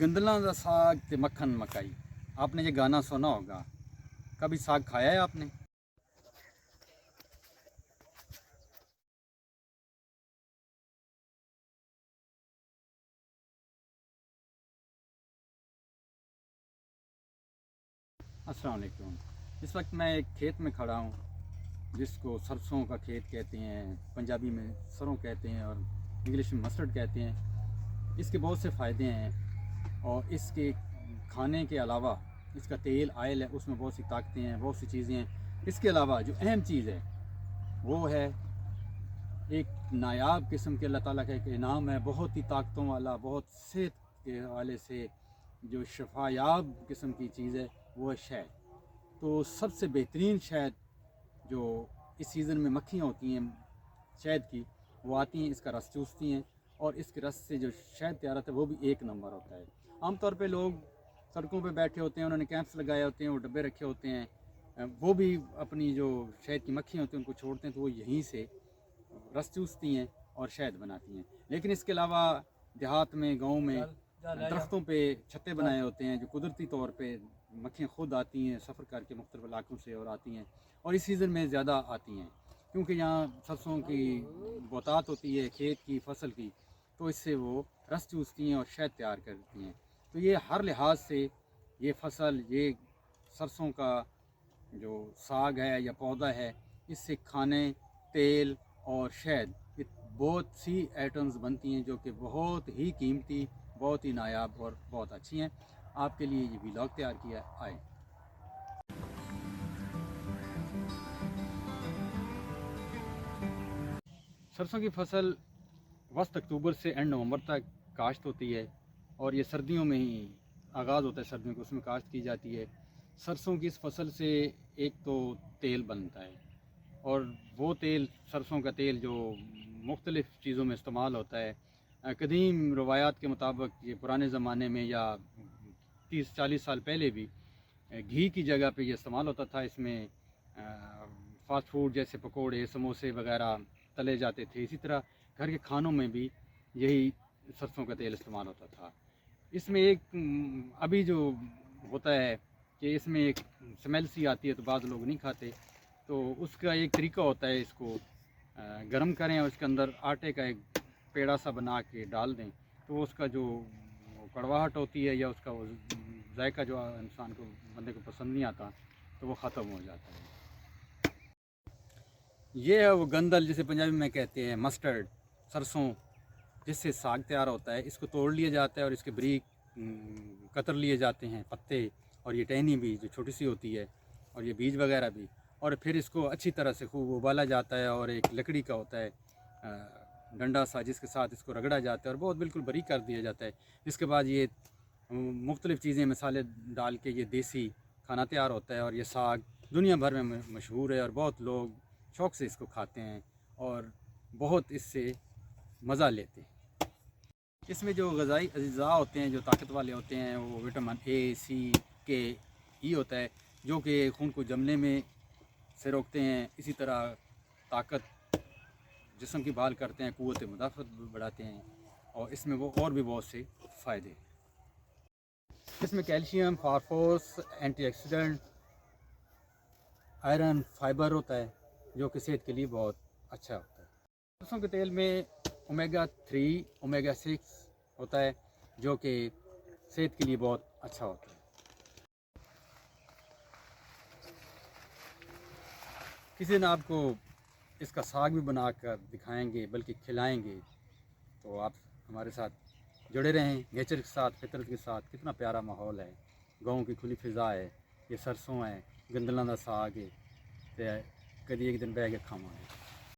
गंदलां दा साग ते मक्खन मकाई। आपने ये गाना सुना होगा। कभी साग खाया है आपने? अस्सलाम वालेकुम। इस वक्त मैं एक खेत में खड़ा हूँ जिसको सरसों का खेत कहते हैं, पंजाबी में सरों कहते हैं और इंग्लिश में मस्टर्ड कहते हैं। इसके बहुत से फ़ायदे हैं और इसके खाने के अलावा इसका तेल आयल है, उसमें बहुत सी ताकतें हैं, बहुत सी चीज़ें हैं। इसके अलावा जो अहम चीज़ है वो है एक नायाब किस्म के अल्लाह ताला का एक इनाम है, बहुत ही ताकतों वाला, बहुत सेहत के हवाले से जो शफायाब किस्म की चीज़ है वो है शहद। तो सबसे बेहतरीन शहद जो इस सीज़न में मक्खियाँ होती हैं शहद की, वो आती हैं, इसका रस चूसती हैं और इसके रस से जो शहद तैयार होता है वो भी एक नंबर होता है। आमतौर पे लोग सड़कों पे बैठे होते हैं, उन्होंने कैंप्स लगाए होते हैं, वो डब्बे रखे होते हैं, वो भी अपनी जो शहद की मक्खियाँ होती हैं उनको छोड़ते हैं तो वो यहीं से रस चूसती हैं और शहद बनाती हैं। लेकिन इसके अलावा देहात में, गाँव में दरख्तों पे छत्ते बनाए होते हैं जो कुदरती तौर पे मक्खियाँ खुद आती हैं सफ़र करके मुख्तलिफ़ इलाकों से और आती हैं, और इस सीज़न में ज़्यादा आती हैं क्योंकि यहाँ सरसों की बहुतात होती है खेत की फसल की, तो इससे वो रस चूसती हैं और शहद तैयार करती हैं। तो ये हर लिहाज से ये फसल, ये सरसों का जो साग है या पौधा है, इससे खाने, तेल और शहद, ये बहुत सी आइटम्स बनती हैं जो कि बहुत ही कीमती, बहुत ही नायाब और बहुत अच्छी हैं। आपके लिए ये व्लॉग तैयार किया है, आए। सरसों की फसल वस्त अक्टूबर से एंड नवंबर तक काश्त होती है और ये सर्दियों में ही आगाज़ होता है, सर्दियों को उसमें काश्त की जाती है। सरसों की इस फसल से एक तो तेल बनता है और वो तेल, सरसों का तेल जो मुख्तलिफ़ चीज़ों में इस्तेमाल होता है। कदीम रवायात के मुताबिक ये पुराने ज़माने में या 30-40 साल पहले भी घी की जगह पे ये इस्तेमाल होता था। इसमें फ़ास्ट फूड जैसे पकोड़े, समोसे वगैरह तले जाते थे। इसी तरह घर के खानों में भी यही सरसों का तेल इस्तेमाल होता था। इसमें एक अभी जो होता है कि इसमें एक स्मेल सी आती है तो बाद लोग नहीं खाते, तो उसका एक तरीका होता है, इसको गरम करें और उसके अंदर आटे का एक पेड़ा सा बना के डाल दें, तो उसका जो कड़वाहट होती है या उसका वो जायका जो इंसान को, बंदे को पसंद नहीं आता, तो वो ख़त्म हो जाता है। ये है वो गंदल जिसे पंजाबी में कहते हैं मस्टर्ड, सरसों जिससे साग तैयार होता है। इसको तोड़ लिया जाता है और इसके बारीक कतर लिए जाते हैं पत्ते, और ये टहनी भी जो छोटी सी होती है और ये बीज वगैरह भी, और फिर इसको अच्छी तरह से खूब उबाला जाता है और एक लकड़ी का होता है डंडा सा जिसके साथ इसको रगड़ा जाता है और बहुत बिल्कुल बारीक कर दिया जाता है। इसके बाद ये मुख्तलिफ़ चीज़ें मसाले डाल के ये देसी खाना तैयार होता है और ये साग दुनिया भर में मशहूर है और बहुत लोग शौक़ से इसको खाते हैं और बहुत इससे मज़ा लेते हैं। इसमें जो ग़िज़ाई अज़्ज़ा होते हैं, जो ताकत वाले होते हैं, वो विटामिन ए, सी, के, ई होता है जो कि खून को जमने में से रोकते हैं। इसी तरह ताकत जिस्म की बहाल करते हैं, क़ुव्वत मुदाफ़अत बढ़ाते हैं और इसमें वो और भी बहुत से फ़ायदे हैं। इसमें calcium, phosphorus, antioxidant, iron, fibre होता है जो कि सेहत के लिए बहुत अच्छा होता है। सरसों के तेल में ओमेगा 3, ओमेगा 6 होता है जो कि सेहत के लिए बहुत अच्छा होता है। किसी दिन आपको इसका साग भी बना कर दिखाएंगे, बल्कि खिलाएंगे, तो आप हमारे साथ जुड़े रहें नेचर के साथ, फितरत के साथ। कितना प्यारा माहौल है, गाँव की खुली फ़िज़ा है, ये सरसों है, गंदलां दा साग है, तो कभी एक दिन बह के खावांगे।